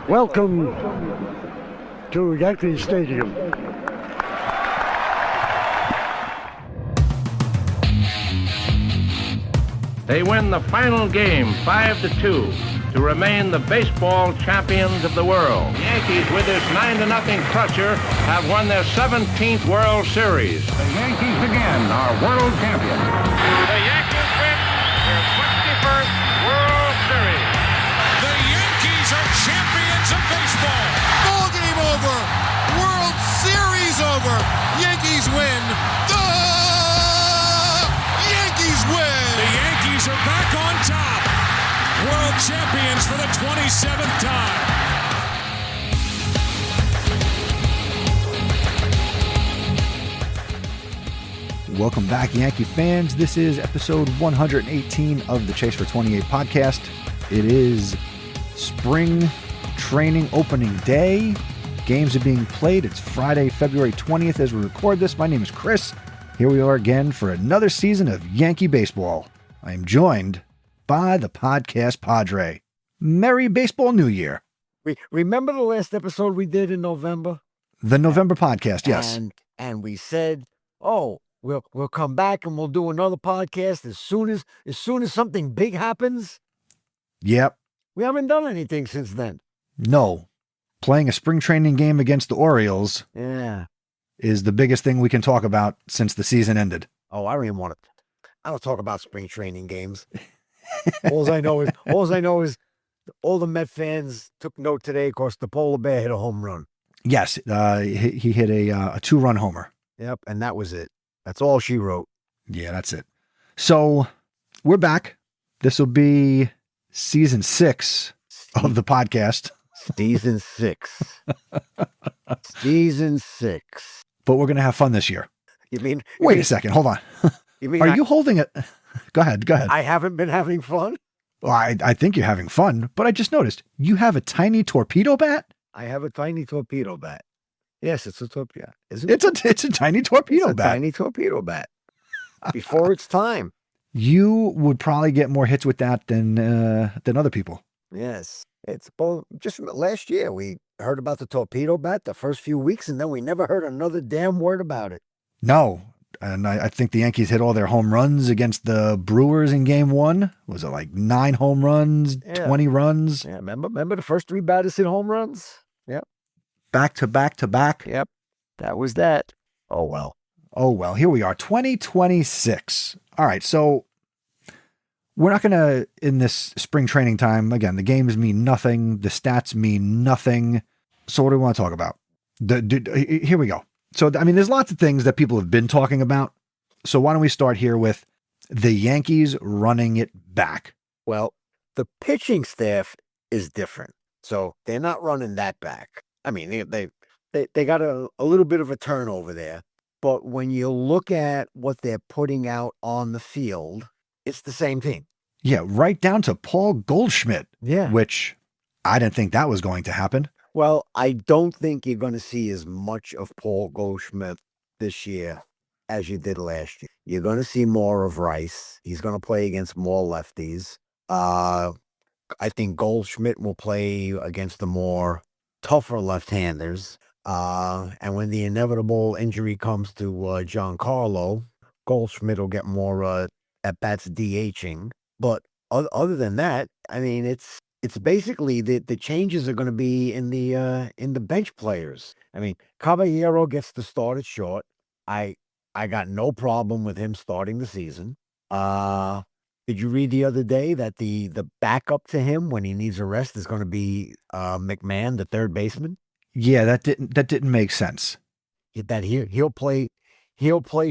Welcome to Yankee Stadium. They win the final game 5-2 to remain the baseball champions of the world. The Yankees, with this 9-0 crusher, have won their 17th World Series. The Yankees again are world champions. The Yankees win their 21st World Series. The Yankees are champions of baseball. Ball game over. World Series over. Yankees win. The Yankees win. The Yankees are back on top. World champions for the 27th time. Welcome back, Yankee fans. This is episode 118 of the Chase for 28 podcast. It is spring training opening day. Games are being played. It's Friday, February 20th as we record this. My name is Chris. Here we are again for another season of Yankee baseball. I am joined by the Podcast Padre. Merry Baseball New Year. Remember the last episode we did in November? The November podcast, yes. And we said, oh, we'll come back and we'll do another podcast as soon as something big happens. Yep. We haven't done anything since then. No. Playing a spring training game against the Orioles is the biggest thing we can talk about since the season ended. Oh, I don't even want to. I don't talk about spring training games. all I know is all the Met fans took note today because the polar bear hit a home run. Yes, he hit a two-run homer. Yep, and that was it. That's all she wrote. Yeah, that's it. So we're back. This will be season 6 of the podcast. Season 6. Season 6. But we're going to have fun this year. Wait a second. Hold on. You holding it? Go ahead. I haven't been having fun? Well, I think you're having fun, but I just noticed you have a tiny torpedo bat? I have a tiny torpedo bat. Yes, it's a torpedo. Isn't it? It's a tiny torpedo bat. Tiny torpedo bat. Before its time. You would probably get more hits with that than other people. Yes. It's just last year we heard about the torpedo bat the first few weeks, and then we never heard another damn word about it. No. And I think the Yankees hit all their home runs against the Brewers in game 1. Was it like 9 home runs, 20 runs? Yeah, remember the first 3 batters hit home runs? Yep. Back to back to back. Yep. That was that. Oh, well. Here we are, 2026. All right, so we're not going to, in this spring training time, again, the games mean nothing. The stats mean nothing. So what do we want to talk about? Here we go. So, there's lots of things that people have been talking about. So why don't we start here with the Yankees running it back? Well, the pitching staff is different. So they're not running that back. They got a little bit of a turnover there. But when you look at what they're putting out on the field, it's the same thing. Yeah, right down to Paul Goldschmidt. Yeah. Which I didn't think that was going to happen. Well, I don't think you're going to see as much of Paul Goldschmidt this year as you did last year. You're going to see more of Rice. He's going to play against more lefties. I think Goldschmidt will play against the more tougher left-handers. And when the inevitable injury comes to Giancarlo, Goldschmidt will get more at-bats DHing. But other than that, it's basically the changes are going to be in the bench players. Caballero gets to start at short. I got no problem with him starting the season. Did you read the other day that the backup to him when he needs a rest is going to be McMahon, the third baseman? Yeah, that didn't make sense. That he'll play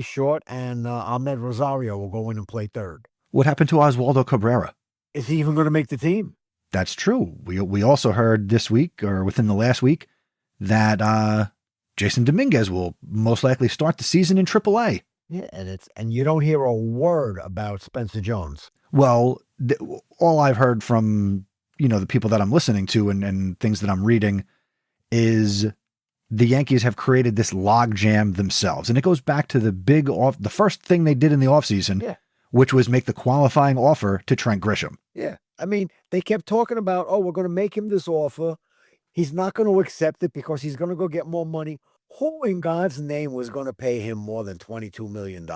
short, and Ahmed Rosario will go in and play third. What happened to Oswaldo Cabrera? Is he even going to make the team? That's true. We also heard this week, or within the last week, that Jason Dominguez will most likely start the season in AAA. Yeah, and you don't hear a word about Spencer Jones. Well, all I've heard from the people that I'm listening to and things that I'm reading is the Yankees have created this logjam themselves, and it goes back to the first thing they did in the offseason, which was make the qualifying offer to Trent Grisham. Yeah. They kept talking about, we're going to make him this offer. He's not going to accept it because he's going to go get more money. Who in God's name was going to pay him more than $22 million?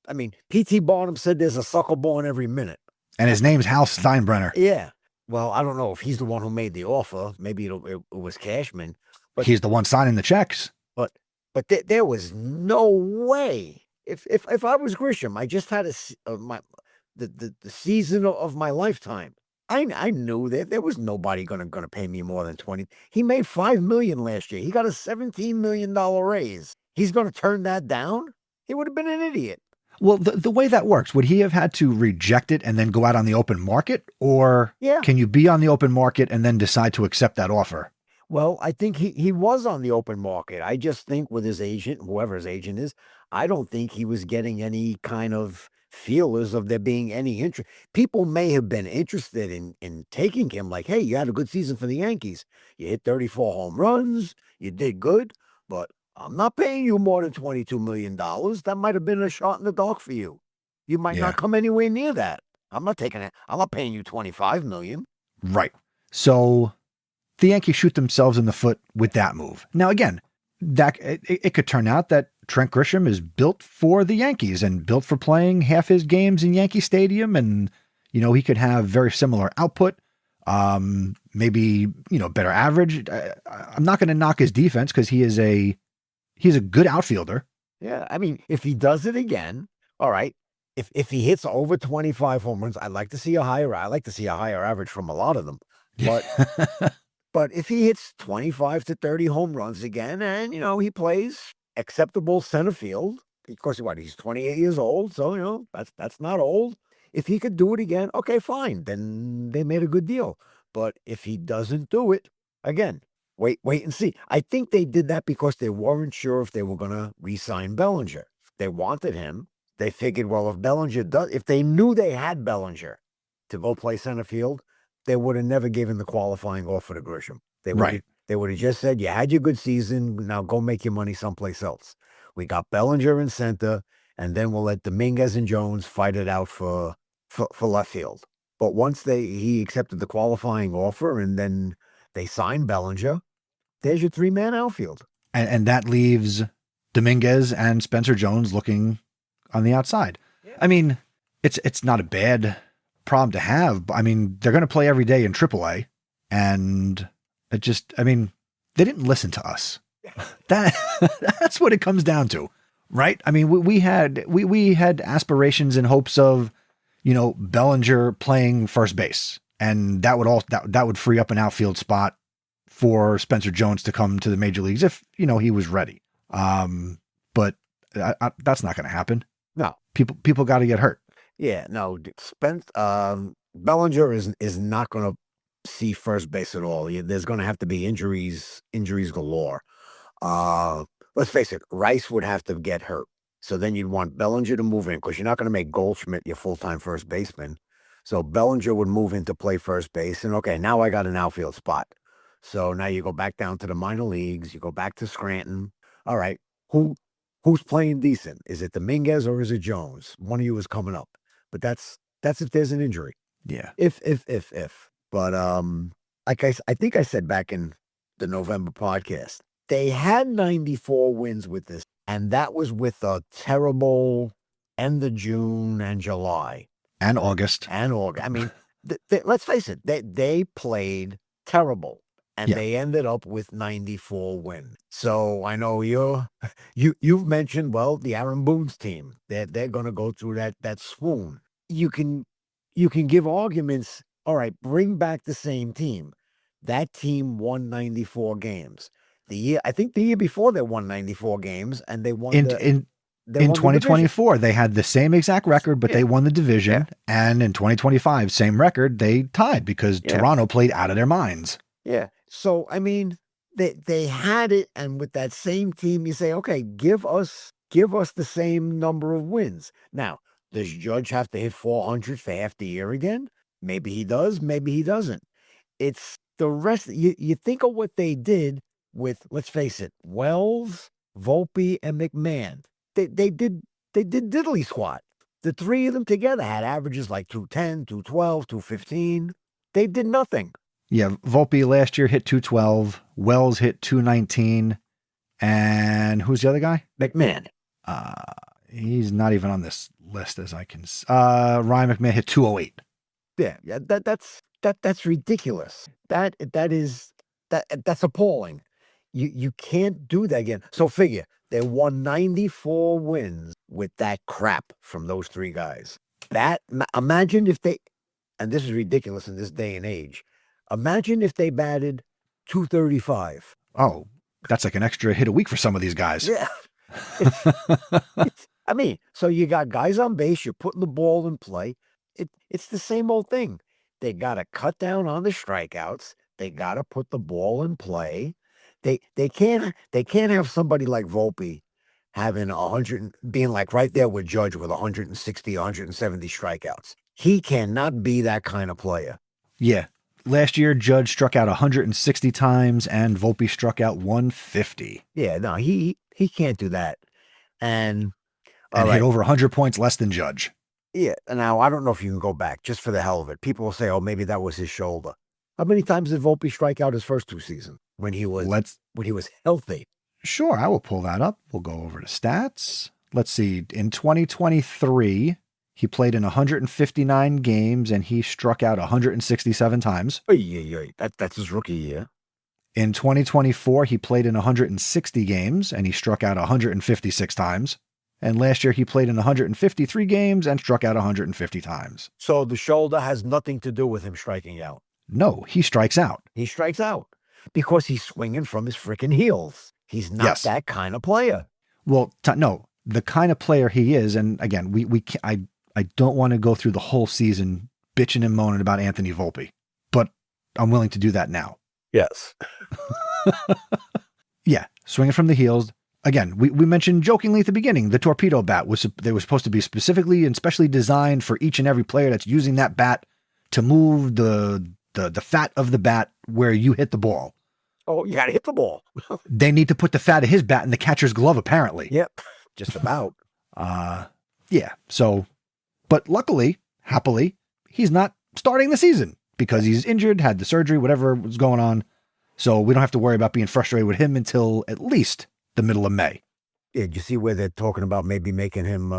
I mean, P.T. Barnum said there's a sucker born every minute. And his name's Hal Steinbrenner. Yeah. Well, I don't know if he's the one who made the offer. Maybe it was Cashman. But he's the one signing the checks. But there was no way. If I was Grisham, I just had the season of my lifetime. I knew that there was nobody gonna pay me more than 20. He made $5 million last year. He got a $17 million raise. He's gonna turn that down? He would have been an idiot. Well, the way that works, would he have had to reject it and then go out on the open market? Or can you be on the open market and then decide to accept that offer? Well, I think he was on the open market. I just think with his agent, whoever his agent is, I don't think he was getting any kind of feelers of there being any interest. People may have been interested in taking him like, hey, you had a good season for the Yankees. You hit 34 home runs. You did good, but I'm not paying you more than $22 million. That might have been a shot in the dark for you. You might not come anywhere near that. I'm not taking it. I'm not paying you $25 million. Right. So the Yankees shoot themselves in the foot with that move. Now, again, that it could turn out that Trent Grisham is built for the Yankees and built for playing half his games in Yankee Stadium. And, he could have very similar output, maybe, better average. I'm not going to knock his defense because he's a good outfielder. Yeah. I mean, if he does it again, all right. If he hits over 25 home runs, I like to see a higher average from a lot of them. But but if he hits 25 to 30 home runs again and, he plays acceptable center field, of course, he's 28 years old. So, that's not old. If he could do it again, okay, fine. Then they made a good deal. But if he doesn't do it, again, wait and see. I think they did that because they weren't sure if they were going to re-sign Bellinger. They wanted him. They figured, well, if they knew they had Bellinger to go play center field, they would have never given the qualifying offer to Grisham. They would have just said, you had your good season. Now go make your money someplace else. We got Bellinger in center, and then we'll let Dominguez and Jones fight it out for left field. But once he accepted the qualifying offer and then they signed Bellinger, there's your three-man outfield. And that leaves Dominguez and Spencer Jones looking on the outside. Yeah. I mean, it's not a bad problem to have. I mean, they're going to play every day in AAA, and they didn't listen to us. That's what it comes down to, right? I mean, we had aspirations and hopes of, Bellinger playing first base, and that would free up an outfield spot for Spencer Jones to come to the major leagues if, he was ready. But that's not going to happen. No, people got to get hurt. Yeah, no, Bellinger is not going to see first base at all. There's going to have to be injuries galore. Let's face it, Rice would have to get hurt. So then you'd want Bellinger to move in because you're not going to make Goldschmidt your full-time first baseman. So Bellinger would move in to play first base. And okay, now I got an outfield spot. So now you go back down to the minor leagues. You go back to Scranton. All right, who's playing decent? Is it Dominguez or is it Jones? One of you is coming up. But that's if there's an injury. Yeah. If. But I think I said back in the November podcast, they had 94 wins with this, and that was with a terrible end of June and July. And August. I mean, let's face it, they played terrible. And they ended up with 94 wins. So I know you've mentioned, well, the Aaron Boone's team. They're going to go through that swoon. You can give arguments. All right, bring back the same team. That team won 94 games. I think the year before they won 94 games, and they won in 2024. They had the same exact record, but they won the division. Yeah. And in 2025, same record, they tied because Toronto played out of their minds. Yeah. So, I mean, they had it, and with that same team, you say, okay, give us the same number of wins. Now, does Judge have to hit 400 for half the year again? Maybe he does, maybe he doesn't. It's the rest. You think of what they did with, let's face it, Wells, Volpe, and McMahon. They did diddly squat. The three of them together had averages like 210, 212, 215. They did nothing. Yeah, Volpe last year hit 212. Wells hit 219. And who's the other guy? McMahon. He's not even on this list as I can. Ryan McMahon hit 208. Yeah, that's ridiculous. That's appalling. You can't do that again. So figure they won 94 wins with that crap from those three guys. Imagine if they, and this is ridiculous in this day and age. Imagine if they batted 235. Oh, that's like an extra hit a week for some of these guys. Yeah. I mean, so you got guys on base, you're putting the ball in play. It's the same old thing. They got to cut down on the strikeouts. They got to put the ball in play. They can't have somebody like Volpe having 100, being like right there with Judge with 160, 170 strikeouts. He cannot be that kind of player. Yeah. Last year, Judge struck out 160 times and Volpe struck out 150. Yeah, no, he can't do that. And hit over 100 points less than Judge. Yeah, now I don't know if you can go back just for the hell of it. People will say, oh, maybe that was his shoulder. How many times did Volpe strike out his first two seasons when he was healthy? Sure, I will pull that up. We'll go over to stats. Let's see. In 2023, he played in 159 games and he struck out 167 times. That's his rookie year. In 2024, he played in 160 games and he struck out 156 times. And last year he played in 153 games and struck out 150 times. So the shoulder has nothing to do with him striking out. No, he strikes out. He strikes out because he's swinging from his freaking heels. He's not that kind of player. Well, no, the kind of player he is. And again, I don't want to go through the whole season bitching and moaning about Anthony Volpe, but I'm willing to do that now. Yes. Yeah. Swinging from the heels. Again, we mentioned jokingly at the beginning, the torpedo bat was supposed to be specifically and specially designed for each and every player that's using that bat to move the fat of the bat where you hit the ball. Oh, you got to hit the ball. They need to put the fat of his bat in the catcher's glove, apparently. Yep. Just about. Yeah. So, but luckily, happily, he's not starting the season because he's injured, had the surgery, whatever was going on. So we don't have to worry about being frustrated with him until at least the middle of May. Yeah, did you see where they're talking about maybe making him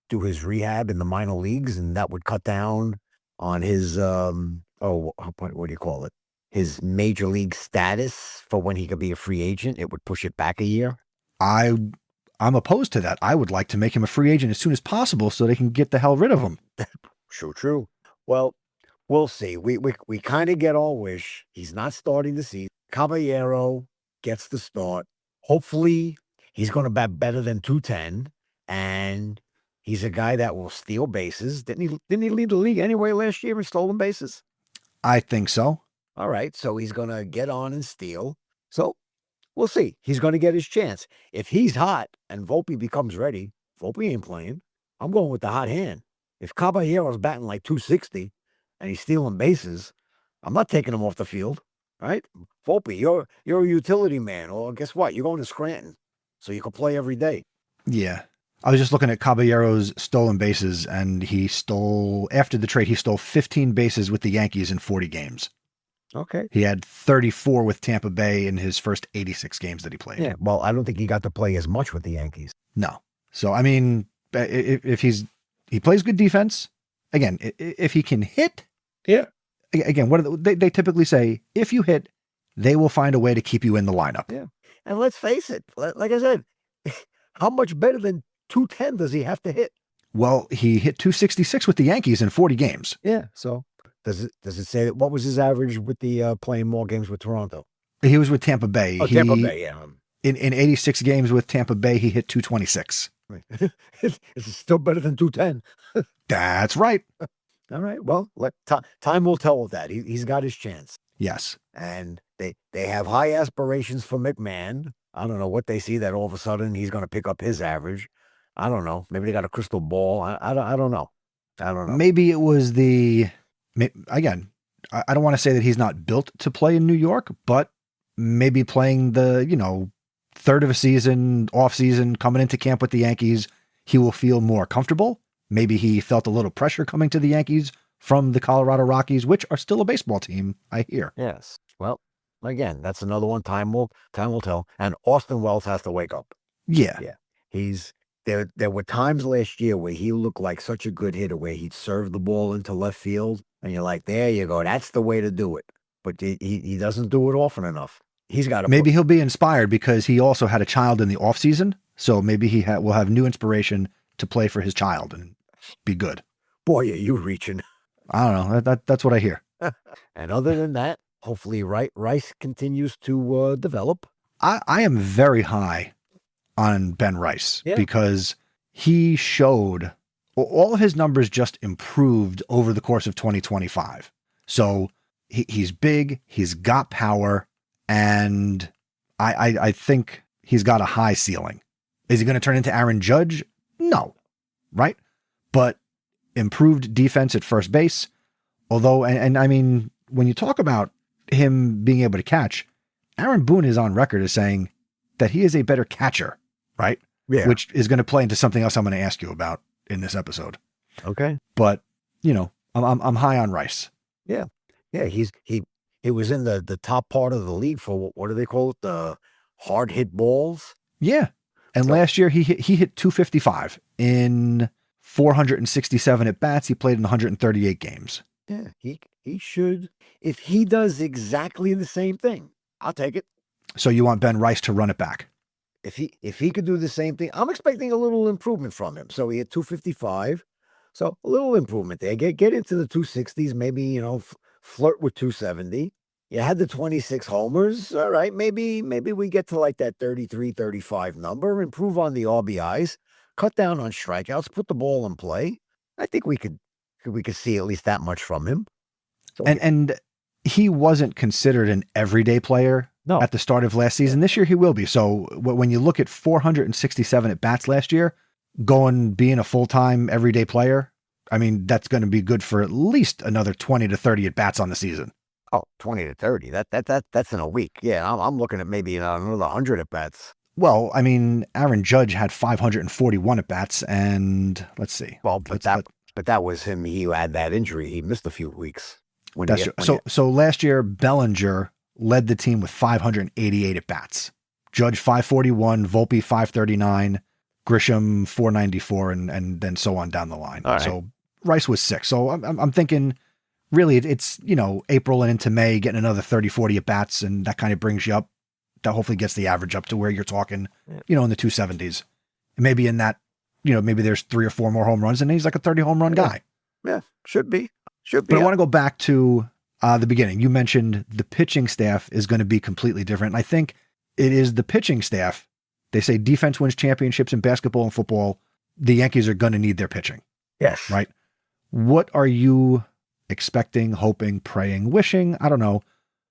do his rehab in the minor leagues, and that would cut down on his what do you call it? His major league status for when he could be a free agent. It would push it back a year. I'm opposed to that. I would like to make him a free agent as soon as possible so they can get the hell rid of him. True. Well, we'll see. We kind of get our wish. He's not starting the season. Caballero gets the start. Hopefully, he's going to bat better than 210, and he's a guy that will steal bases. Didn't he lead the league anyway last year in stolen bases? I think so. All right, so he's going to get on and steal. So we'll see. He's going to get his chance. If he's hot and Volpe becomes ready, Volpe ain't playing. I'm going with the hot hand. If Caballero's batting like 260 and he's stealing bases, I'm not taking him off the field. Right? Volpe, you're a utility man. Or guess what? You're going to Scranton, so you can play every day. Yeah. I was just looking at Caballero's stolen bases, and after the trade, he stole 15 bases with the Yankees in 40 games. Okay. He had 34 with Tampa Bay in his first 86 games that he played. Yeah, well, I don't think he got to play as much with the Yankees. No. So, I mean, if he plays good defense, again, if he can hit. Yeah. Again, they typically say, if you hit, they will find a way to keep you in the lineup. Yeah. And let's face it, like I said, how much better than 210 does he have to hit? Well, he hit 266 with the Yankees in 40 games. Yeah. So does it say what was his average with the playing more games with Toronto? He was with Tampa Bay. Tampa Bay, yeah. In 86 games with Tampa Bay, he hit 226. It's still better than 210. That's right. All right. Well, time will tell with that. He's got his chance. Yes. And they have high aspirations for McMahon. I don't know what they see that all of a sudden he's going to pick up his average. I don't know. Maybe they got a crystal ball. I don't know. Maybe it was again, I don't want to say that he's not built to play in New York, but maybe playing the, third of a season, off season, coming into camp with the Yankees, he will feel more comfortable. Maybe he felt a little pressure coming to the Yankees from the Colorado Rockies, which are still a baseball team, I hear. Yes. Well, again, that's another one. Time will tell. And Austin Wells has to wake up. Yeah. Yeah. There were times last year where he looked like such a good hitter, where he'd serve the ball into left field, and you're like, there you go. That's the way to do it. But he doesn't do it often enough. He's got to. Maybe he'll be inspired because he also had a child in the offseason. So maybe he will have new inspiration to play for his child and be good. Boy, are you reaching. I don't know. That's what I hear. And other than that, hopefully Rice continues to develop. I am very high on Ben Rice because he showed all of his numbers just improved over the course of 2025. So he's big, he's got power, and I think he's got a high ceiling. Is he going to turn into Aaron Judge? No, right? But improved defense at first base. Although, and I mean, when you talk about him being able to catch, Aaron Boone is on record as saying that he is a better catcher, right? Yeah. Which is going to play into something else I'm going to ask you about in this episode. Okay. But, I'm high on Rice. Yeah. Yeah. He was in the top part of the league for what do they call it? The hard hit balls. Yeah. And last year he hit 255 in 467 at bats. He played in 138 games. Yeah. He should, if he does exactly the same thing, I'll take it. So you want Ben Rice to run it back? If he could do the same thing, I'm expecting a little improvement from him. So he had 255. So a little improvement there. Get into the 260s, maybe, flirt with 270. You had the 26 homers. All right. Maybe we get to like that 33, 35 number, improve on the RBIs, cut down on strikeouts, put the ball in play. I think we could see at least that much from him. So and he wasn't considered an everyday player at the start of last season. This year he will be. So when you look at 467 at bats last year, being a full-time everyday player, I mean, that's going to be good for at least another 20 to 30 at bats on the season. Oh, 20 to 30. That's in a week. Yeah. I'm looking at maybe another 100 at bats. Well, I mean, Aaron Judge had 541 at bats, and let's see. Well, but that was him. He had that injury. He missed a few weeks. That's true. So last year, Bellinger led the team with 588 at bats. Judge 541, Volpe 539, Grisham 494, and then so on down the line. All right. So Rice was 6. So I'm thinking, really, it's April and into May, getting another 30, 40 at bats, and that kind of brings you up. That hopefully gets the average up to where you're talking, in the 270s. And maybe in that, maybe there's 3 or 4 more home runs, and he's like a 30 home run guy. Yeah, should be. But I want to go back to the beginning. You mentioned the pitching staff is going to be completely different. And I think it is the pitching staff. They say defense wins championships in basketball and football. The Yankees are going to need their pitching. Yes. Right? What are you expecting, hoping, praying, wishing? I don't know.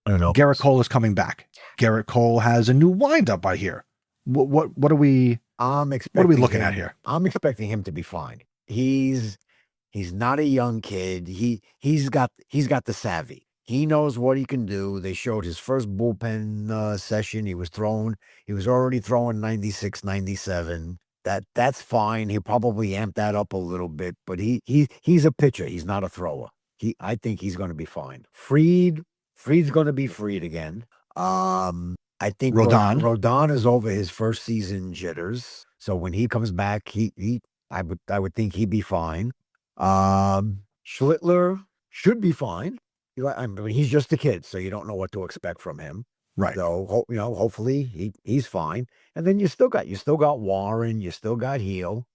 Gerrit Cole is coming back. Gerrit Cole has a new windup, I hear. What are we looking at here? I'm expecting him to be fine. He's not a young kid. He's got the savvy. He knows what he can do. They showed his first bullpen session. He was already throwing 96, 97. That's fine. He'll probably amp that up a little bit, but he's a pitcher. He's not a thrower. I think he's going to be fine. Fried's going to be Fried again. I think Rodon is over his first season jitters. So when he comes back, I would think he'd be fine. Schlittler should be fine. I mean, he's just a kid, so you don't know what to expect from him. Right. So hopefully he's fine. And then you still got Warren, you still got Heel.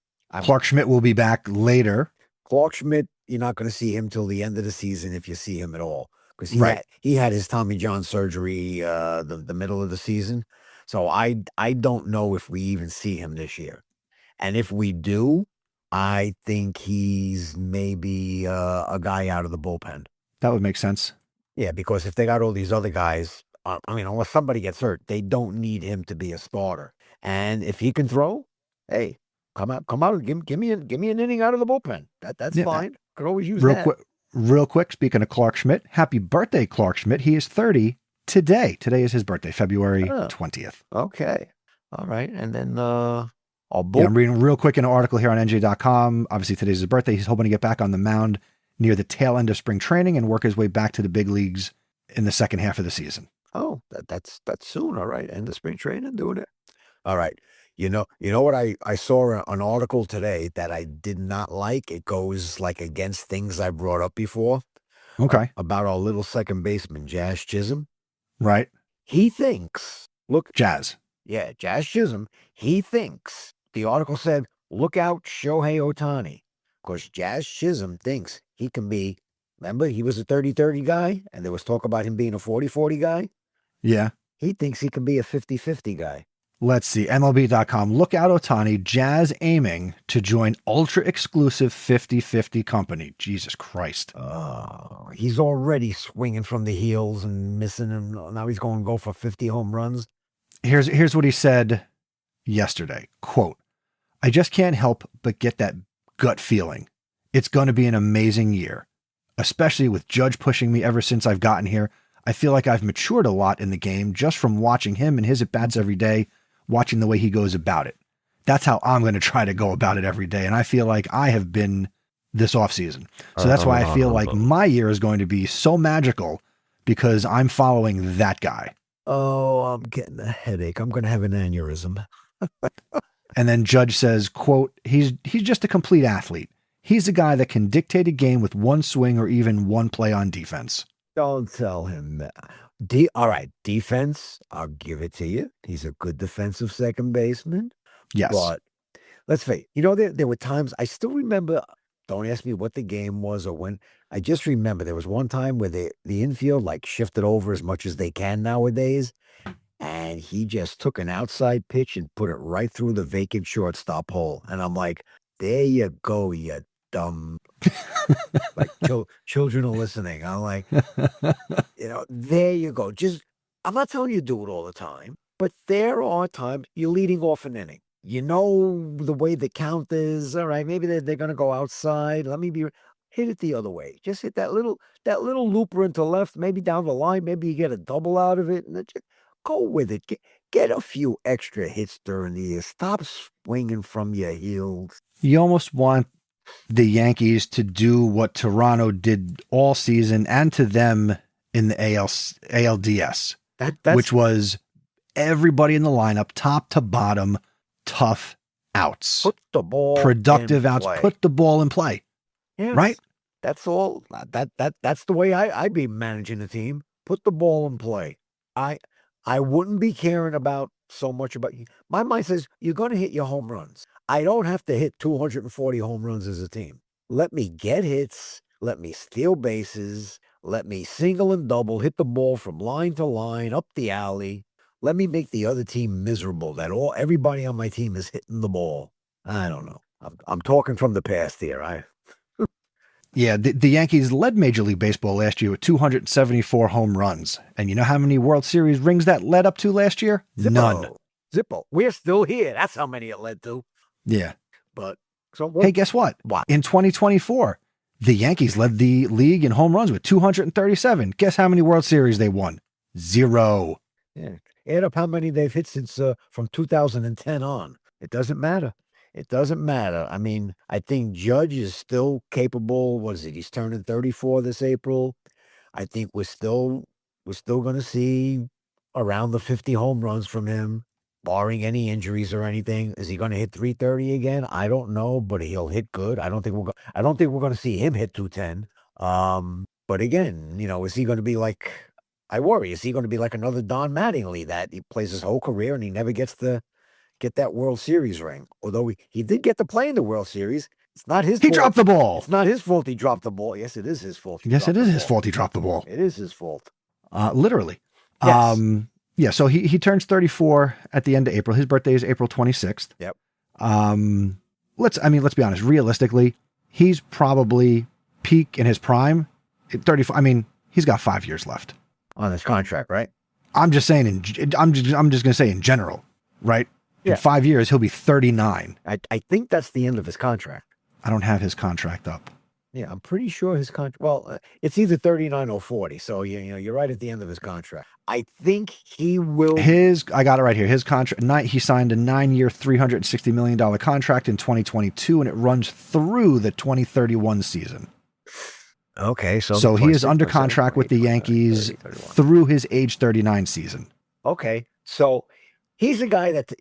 Clark Schmidt will be back later. Clark Schmidt, you're not going to see him till the end of the season if you see him at all, because he had his Tommy John surgery the middle of the season. So I don't know if we even see him this year. And if we do, I think he's maybe a guy out of the bullpen. That would make sense. Yeah, because if they got all these other guys, unless somebody gets hurt, they don't need him to be a starter. And if he can throw, hey, come out, give me an inning out of the bullpen. That's fine. Could always use that. Real quick, speaking of Clark Schmidt, happy birthday, Clark Schmidt. He is 30 today. Today is his birthday, February 20th. Okay. All right. And then I'm reading real quick an article here on NJ.com. Obviously, today's his birthday. He's hoping to get back on the mound near the tail end of spring training and work his way back to the big leagues in the second half of the season. Oh, that's soon. All right. End of spring training, doing it. All right. You know what I saw an article today that I did not like. It goes like against things I brought up before. Okay. About our little second baseman, Jazz Chisholm. Right. He thinks, look, Jazz. Yeah, Jazz Chisholm. He thinks, the article said, look out Shohei Ohtani. Because Jazz Chisholm thinks he can be, remember, he was a 30-30 guy, and there was talk about him being a 40-40 guy. Yeah. He thinks he can be a 50-50 guy. Let's see. MLB.com. Look out, Ohtani. Jazz aiming to join ultra exclusive 50-50 company. Jesus Christ. Oh, he's already swinging from the heels and missing him. Now he's going to go for 50 home runs. Here's what he said yesterday. Quote, I just can't help but get that gut feeling. It's going to be an amazing year, especially with Judge pushing me ever since I've gotten here. I feel like I've matured a lot in the game just from watching him and his at-bats every day, watching the way he goes about it. That's how I'm going to try to go about it every day. And I feel like I have been this offseason. So that's why I feel like my year is going to be so magical because I'm following that guy. Oh, I'm getting a headache. I'm going to have an aneurysm. And then Judge says, quote, he's just a complete athlete. He's a guy that can dictate a game with one swing or even one play on defense. Don't tell him that. All right, defense, I'll give it to you. He's a good defensive second baseman. Yes. But let's face it, there were times, I still remember, don't ask me what the game was or when. I just remember there was one time where the infield like shifted over as much as they can nowadays. And he just took an outside pitch and put it right through the vacant shortstop hole. And I'm like, there you go, you dumb. Like children are listening. I'm like, there you go. I'm not telling you to do it all the time, but there are times you're leading off an inning. You know the way the count is. All right, maybe they're going to go outside. Hit it the other way. Just hit that little looper into left, maybe down the line. Maybe you get a double out of it. And just go with it. Get a few extra hits during the year. Stop swinging from your heels. You almost want the Yankees to do what Toronto did all season and to them in the ALDS, which was everybody in the lineup, top to bottom, tough outs. Put the ball productive in outs. play. Put the ball in play. Yes, right? That's all. That's the way I'd be managing the team. Put the ball in play. I wouldn't be caring about so much about you. My mind says you're going to hit your home runs. I don't have to hit 240 home runs as a team. Let me get hits. Let me steal bases. Let me single and double, hit the ball from line to line, up the alley. Let me make the other team miserable that everybody on my team is hitting the ball. I don't know. I'm talking from the past here. Yeah, the Yankees led Major League Baseball last year with 274 home runs. And you know how many World Series rings that led up to last year? Zippo. None. Zippo. We're still here. That's how many it led to. Yeah. But so hey, guess what? What? In 2024, the Yankees led the league in home runs with 237. Guess how many World Series they won? 0. Yeah. Add up how many they've hit since from 2010 on. It doesn't matter. It doesn't matter. I mean, I think Judge is still capable. What is it? He's turning 34 this April. I think we're still going to see around the 50 home runs from him, barring any injuries or anything. Is he going to hit 330 again? I don't know, but he'll hit good. I don't think we're going to see him hit 210. But again, is he going to be like? I worry. Is he going to be like another Don Mattingly that he plays his whole career and he never gets to get that World Series ring? Although he did get to play in the World Series. It's not his fault. He dropped the ball. It's not his fault he dropped the ball. Yes, it is his fault. Yes, it is his fault he dropped the ball. It is his fault. Literally. Yes. Yeah, so he turns 34 at the end of April. His birthday is April 26th. Yep. Let's be honest. Realistically, he's probably peak in his prime at 34. I mean, he's got 5 years left On his contract, right? I'm just saying, I'm just going to say in general, right? Yeah. In 5 years, he'll be 39. I think that's the end of his contract. I don't have his contract up. Yeah, I'm pretty sure his contract. Well, it's either 39 or 40. So you're right at the end of his contract. I think he will. I got it right here. His contract. He signed a 9-year, $360 million contract in 2022, and it runs through the 2031 season. Okay, So he is under contract with the Yankees through his age 39 season. Okay, so he's a guy that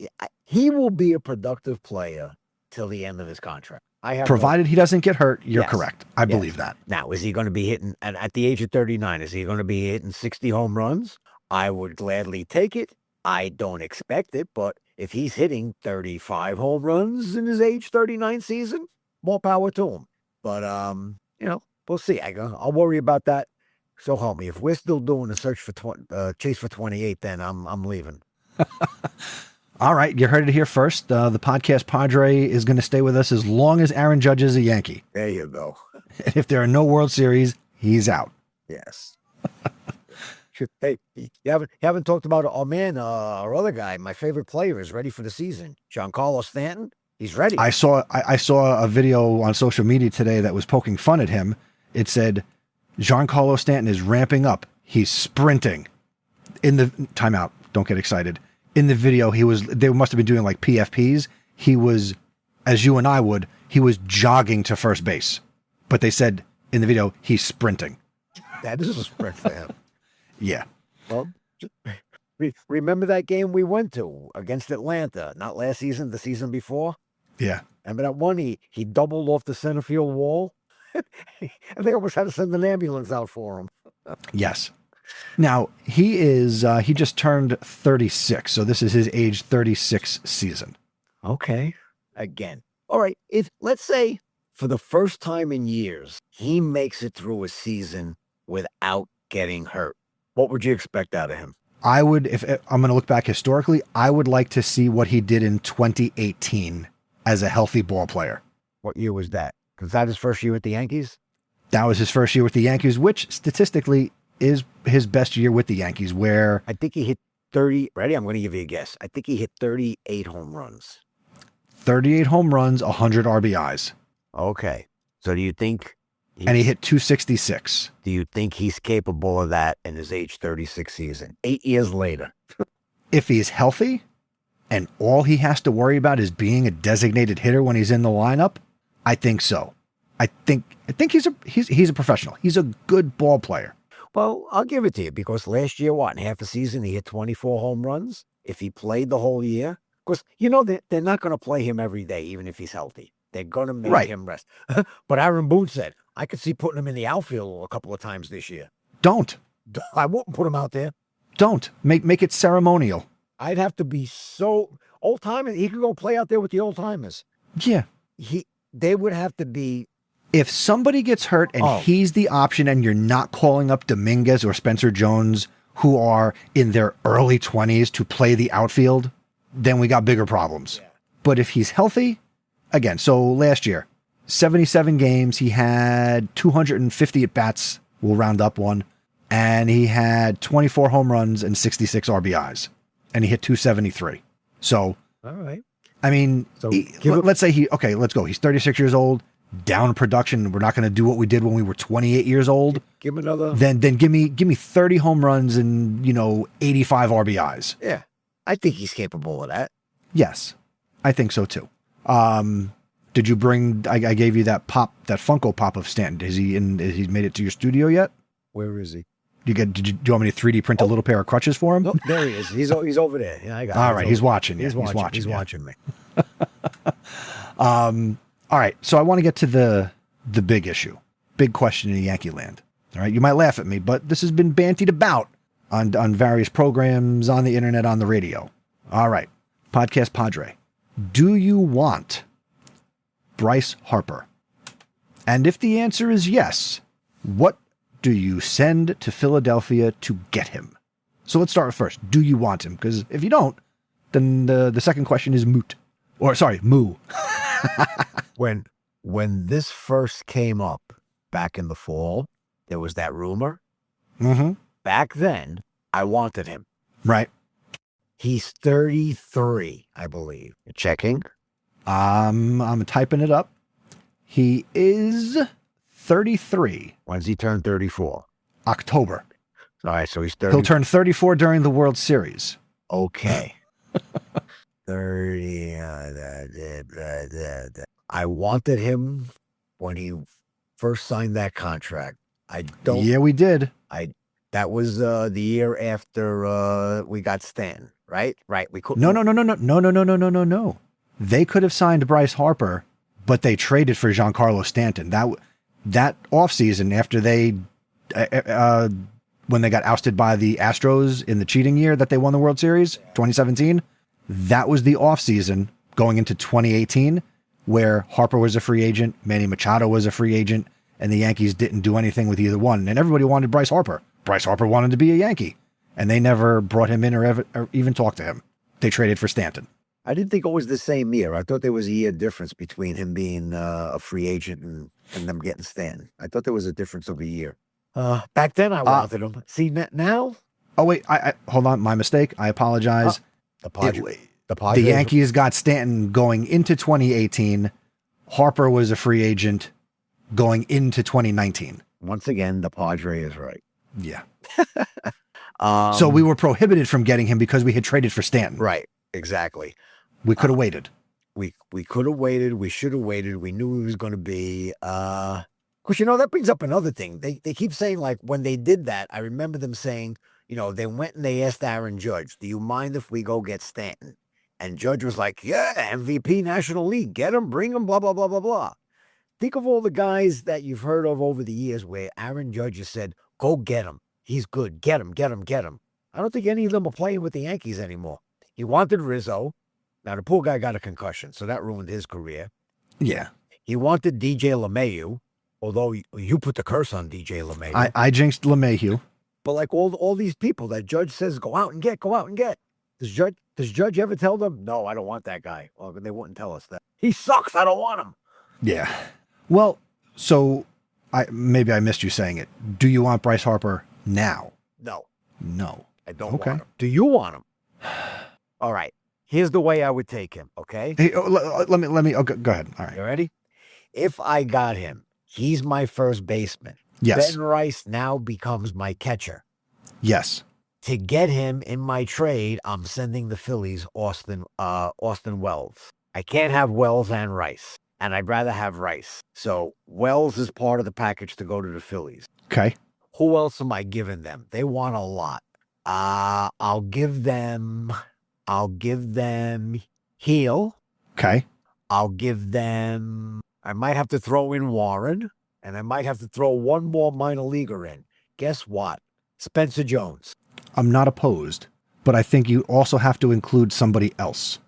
he will be a productive player till the end of his contract. Provided he doesn't get hurt, you're Yes. correct. I believe that. Now, is he going to be hitting at the age of 39? Is he going to be hitting 60 home runs? I would gladly take it. I don't expect it, but if he's hitting 35 home runs in his age 39 season, more power to him. But we'll see. I'll worry about that. So help me. If we're still doing a search for chase for 28, then I'm leaving. All right, you heard it here first. The Podcast Padre is going to stay with us as long as Aaron Judge is a Yankee. There you go. And if there are no World Series, he's out. Yes. Hey, you haven't talked about our other guy. My favorite player is ready for the season. Giancarlo Stanton. He's ready. I saw a video on social media today that was poking fun at him. It said, Giancarlo Stanton is ramping up. He's sprinting. In the timeout, don't get excited. In the video, they must have been doing like PFPs. He was, as you and I would, he was jogging to first base. But they said in the video, he's sprinting. That is a sprint for him. Yeah. Well, remember that game we went to against Atlanta? Not last season, the season before? Yeah. Remember that one? He doubled off the center field wall? And they almost had to send an ambulance out for him. Yes. Now, he just turned 36, so this is his age 36 season. Okay. Again. All right. Let's say for the first time in years, he makes it through a season without getting hurt. What would you expect out of him? I would, if I'm going to look back historically, I would like to see what he did in 2018 as a healthy ball player. What year was that? Was that his first year with the Yankees? That was his first year with the Yankees, which statistically is his best year with the Yankees, where I think he hit 30. Ready? I'm going to give you a guess. I think he hit 38 home runs. 38 home runs, 100 RBIs. Okay. So do you think... And he hit 266. Do you think he's capable of that in his age 36 season? 8 years later. If he's healthy and all he has to worry about is being a designated hitter when he's in the lineup, I think so. I think he's a professional. He's a good ball player. Well, I'll give it to you because last year, in half a season, he hit 24 home runs. If he played the whole year, because, they're not going to play him every day, even if he's healthy. They're going to make him rest. But Aaron Boone said, I could see putting him in the outfield a couple of times this year. Don't. I wouldn't put him out there. Don't. Make it ceremonial. I'd have to be so old-timers. He could go play out there with the old-timers. Yeah. They would have to be... If somebody gets hurt and he's the option and you're not calling up Dominguez or Spencer Jones, who are in their early 20s to play the outfield, then we got bigger problems. Yeah. But if he's healthy, again, so last year, 77 games, he had 250 at-bats, we'll round up one, and he had 24 home runs and 66 RBIs, and he hit 273. So, all right. I mean, so let's say let's go. He's 36 years old. Down production. We're not going to do what we did when we were 28 years old. Give him another. Then give me 30 home runs and 85 RBIs. Yeah, I think he's capable of that. Yes, I think so too. Did you bring? I gave you that Funko Pop of Stanton. Has he made it to your studio yet? Where is he? Do you want me to 3D print a little pair of crutches for him? No, there he is. He's over there. Yeah, I got. All right, he's watching. He's watching me. All right, so I want to get to the big issue, big question in Yankee land. All right, you might laugh at me, but this has been bantied about on various programs, on the internet, on the radio. All right, Podcast Padre, do you want Bryce Harper? And if the answer is yes, what do you send to Philadelphia to get him? So let's start with first. Do you want him? Because if you don't, then the second question is moot. Or sorry, moo. When this first came up back in the fall, there was that rumor. Mm-hmm. Back then, I wanted him. Right. He's 33, I believe. You're checking? I'm typing it up. He is 33. When's he turn 34? October. All right, so he's 30. He'll turn 34 during the World Series. Okay. 30. I wanted him when he first signed that contract. I don't. Yeah, we did. That was the year after we got Stanton, right? Right. We couldn't. No. They could have signed Bryce Harper, but they traded for Giancarlo Stanton. That offseason after they when they got ousted by the Astros in the cheating year that they won the World Series, 2017, that was the offseason going into 2018 where Harper was a free agent, Manny Machado was a free agent, and the Yankees didn't do anything with either one. And everybody wanted Bryce Harper. Bryce Harper wanted to be a Yankee, and they never brought him in or even talked to him. They traded for Stanton. I didn't think it was the same year. I thought there was a year difference between him being a free agent and them getting Stanton. I thought there was a difference of a year. Back then, I wanted him. See, now? Oh, wait. I hold on. My mistake. I apologize. The Yankees got Stanton going into 2018. Harper was a free agent going into 2019. Once again, the Padre is right. Yeah. So we were prohibited from getting him because we had traded for Stanton. Right. Exactly. We could have waited. We could have waited. We should have waited. We knew he was going to be. Because, that brings up another thing. They keep saying, like, when they did that, I remember them saying, they went and they asked Aaron Judge, do you mind if we go get Stanton? And Judge was like, yeah, MVP National League. Get him, bring him, blah, blah, blah, blah, blah. Think of all the guys that you've heard of over the years where Aaron Judge has said, go get him. He's good. Get him, get him, get him. I don't think any of them are playing with the Yankees anymore. He wanted Rizzo. Now, the poor guy got a concussion, so that ruined his career. Yeah. He wanted DJ LeMahieu, although you put the curse on DJ LeMahieu. I jinxed LeMahieu. But like all these people that Judge says, go out and get. Does Judge ever tell them, no, I don't want that guy? Well, they wouldn't tell us that. He sucks. I don't want him. Yeah. Well, so maybe I missed you saying it. Do you want Bryce Harper now? No. I don't want him. Do you want him? All right. Here's the way I would take him, okay? Hey, let me. Okay, go ahead. All right. You ready? If I got him, he's my first baseman. Yes. Ben Rice now becomes my catcher. Yes. To get him in my trade, I'm sending the Phillies Austin Wells. I can't have Wells and Rice, and I'd rather have Rice. So Wells is part of the package to go to the Phillies. Okay. Who else am I giving them? They want a lot. I'll give them Heel. Okay. I might have to throw in Warren, and I might have to throw one more minor leaguer in. Guess what? Spencer Jones. I'm not opposed, but I think you also have to include somebody else.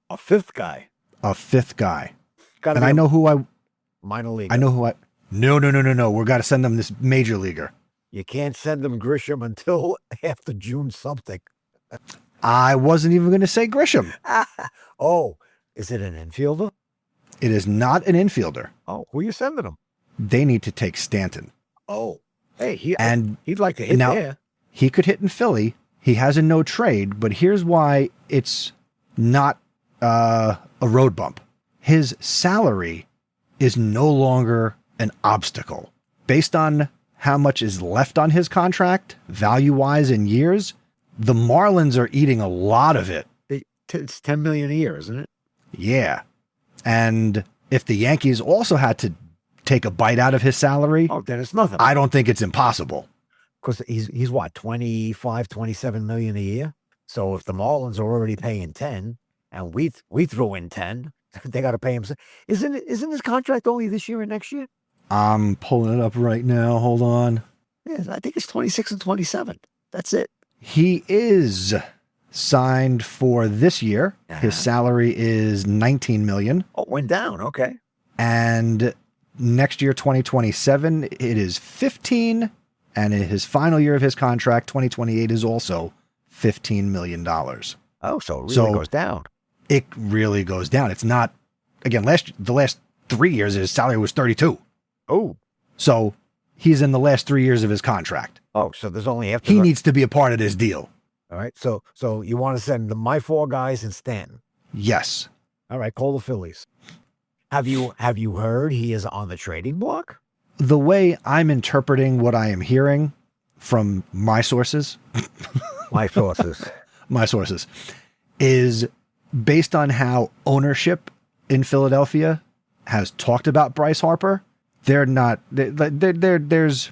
A fifth guy. And I know who I... Minor leaguer. I know who I... No. We've got to send them this major leaguer. You can't send them Grisham until after June something. I wasn't even going to say Grisham. Oh, is it an infielder? It is not an infielder. Oh, who are you sending them? They need to take Stanton. Oh, hey, he'd like to hit now, there. He could hit in Philly. He has a no trade, but here's why it's not a road bump. His salary is no longer an obstacle. Based on how much is left on his contract, value-wise in years, the Marlins are eating a lot of it. It's $10 million a year, isn't it? Yeah. And if the Yankees also had to take a bite out of his salary, then it's nothing. I don't think it's impossible. Because he's what, 25, 27 million a year? So if the Marlins are already paying 10 and we throw in 10, they got to pay him. Isn't his contract only this year and next year? I'm pulling it up right now. Hold on. Yeah, I think it's 26 and 27. That's it. He is signed for this year. His salary is $19 million. Oh, it went down. Okay. And next year, 2027, it is $15. And in his final year of his contract, 2028, is also $15 million. Oh, so it really goes down. It really goes down. It's not, again, the last 3 years, his salary was 32. Oh. So he's in the last 3 years of his contract. Oh, so there's only after he needs to be a part of this deal. All right. So you want to send my four guys and Stanton? Yes. All right. Call the Phillies. Have you heard he is on the trading block? The way I'm interpreting what I am hearing from my sources, my sources is based on how ownership in Philadelphia has talked about Bryce Harper. They're not, there's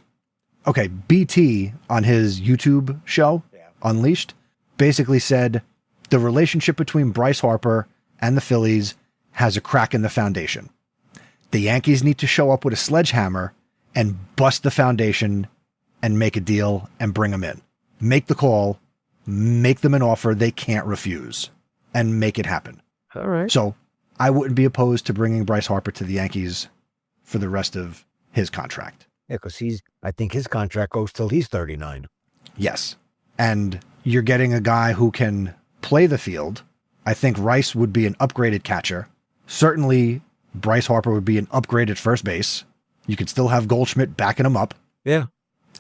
Okay, BT on his YouTube show, Unleashed, basically said the relationship between Bryce Harper and the Phillies has a crack in the foundation. The Yankees need to show up with a sledgehammer and bust the foundation and make a deal and bring them in. Make the call, make them an offer they can't refuse, and make it happen. All right. So I wouldn't be opposed to bringing Bryce Harper to the Yankees for the rest of his contract. Yeah, because I think his contract goes till he's 39. Yes. And you're getting a guy who can play the field. I think Rice would be an upgraded catcher. Certainly, Bryce Harper would be an upgraded first base. You could still have Goldschmidt backing him up. Yeah.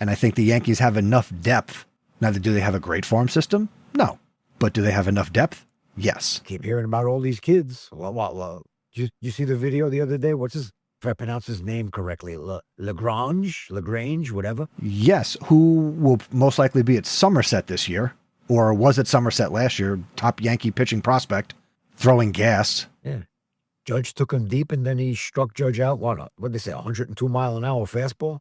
And I think the Yankees have enough depth. Now, do they have a great farm system? No. But do they have enough depth? Yes. Keep hearing about all these kids. Well, you see the video the other day? If I pronounce his name correctly, Lagrange, whatever. Yes, who will most likely be at Somerset this year, or was at Somerset last year, top Yankee pitching prospect, throwing gas. Yeah. Judge took him deep, and then he struck Judge out, what did they say, 102-mile-an-hour fastball?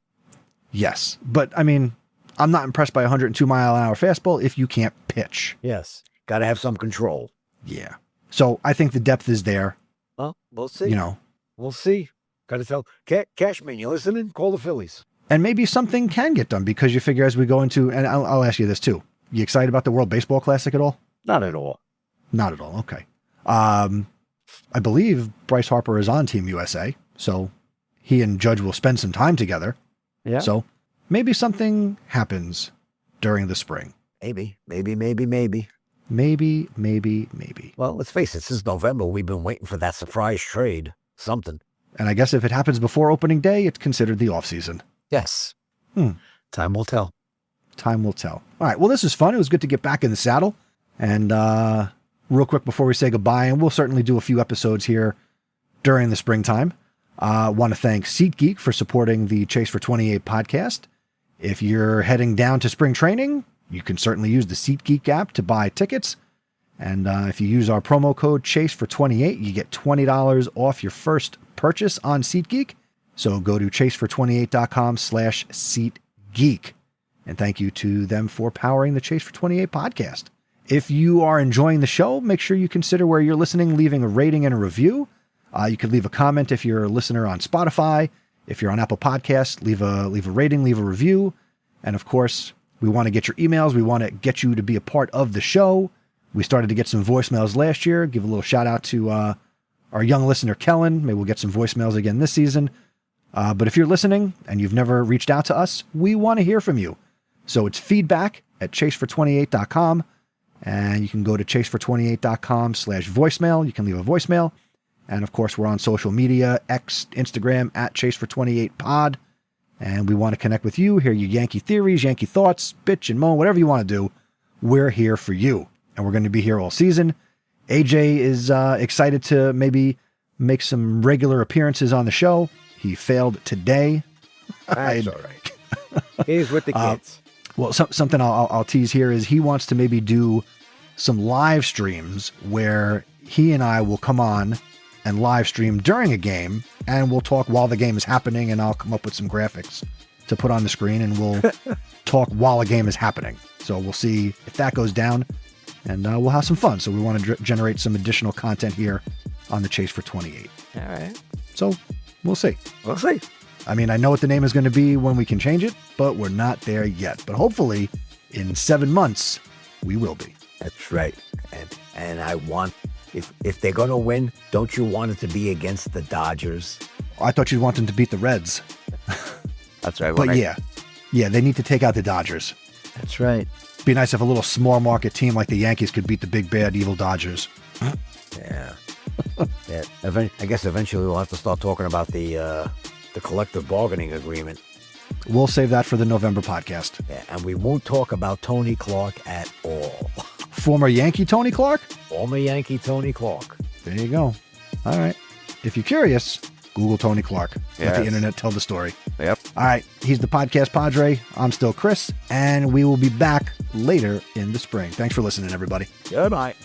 Yes, but, I mean, I'm not impressed by 102-mile-an-hour fastball if you can't pitch. Yes. Got to have some control. Yeah. So I think the depth is there. Well, we'll see. You know. We'll see. Got to tell Cashman, you listening? Call the Phillies. And maybe something can get done because you figure as we go into, and I'll ask you this too. You excited about the World Baseball Classic at all? Not at all. Not at all. Okay. I believe Bryce Harper is on Team USA, so he and Judge will spend some time together. Yeah. So maybe something happens during the spring. Maybe. Maybe. Well, let's face it. Since November, we've been waiting for that surprise trade. Something. And I guess if it happens before opening day, it's considered the off season. Yes. Time will tell. Time will tell. All right. Well, this was fun. It was good to get back in the saddle. And real quick before we say goodbye, and we'll certainly do a few episodes here during the springtime. I want to thank SeatGeek for supporting the Chase for 28 podcast. If you're heading down to spring training, you can certainly use the SeatGeek app to buy tickets. And if you use our promo code Chase for 28, you get $20 off your first purchase on SeatGeek. So go to chasefor28.com/SeatGeek. And thank you to them for powering the Chase for 28 podcast. If you are enjoying the show, make sure you consider where you're listening, leaving a rating and a review. You could leave a comment if you're a listener on Spotify. If you're on Apple Podcasts, leave a rating, leave a review. And of course, we want to get your emails. We want to get you to be a part of the show. We started to get some voicemails last year. Give a little shout out to our young listener, Kellen. Maybe we'll get some voicemails again this season. But if you're listening and you've never reached out to us, we want to hear from you. So it's feedback@chasefor28.com. And you can go to chasefor28.com/voicemail. You can leave a voicemail. And of course, we're on social media, X, Instagram, @chasefor28pod. And we want to connect with you, hear your Yankee theories, Yankee thoughts, bitch and moan, whatever you want to do. We're here for you. And we're going to be here all season. AJ is excited to maybe make some regular appearances on the show. He failed today. That's all right. He's with the kids. Well, something I'll tease here is he wants to maybe do some live streams where he and I will come on and live stream during a game, and we'll talk while the game is happening, and I'll come up with some graphics to put on the screen, and we'll talk while a game is happening. So we'll see if that goes down, and we'll have some fun. So we want to generate some additional content here on the Chase for 28. All right. So we'll see. We'll see. I mean, I know what the name is going to be when we can change it, but we're not there yet. But hopefully in 7 months, we will be. That's right. And I want, if they're going to win, don't you want it to be against the Dodgers? I thought you'd want them to beat the Reds. That's right. But yeah, they need to take out the Dodgers. That's right. Be nice if a little small market team like the Yankees could beat the big, bad, evil Dodgers. Yeah. I guess eventually we'll have to start talking about the collective bargaining agreement. We'll save that for the November podcast. Yeah, and we won't talk about Tony Clark at all. Former Yankee Tony Clark? Former Yankee Tony Clark. There you go. All right. If you're curious, Google Tony Clark. Let the internet tell the story. Yep. All right. He's the Podcast Padre. I'm still Chris, and we will be back later in the spring. Thanks for listening, everybody. Goodbye.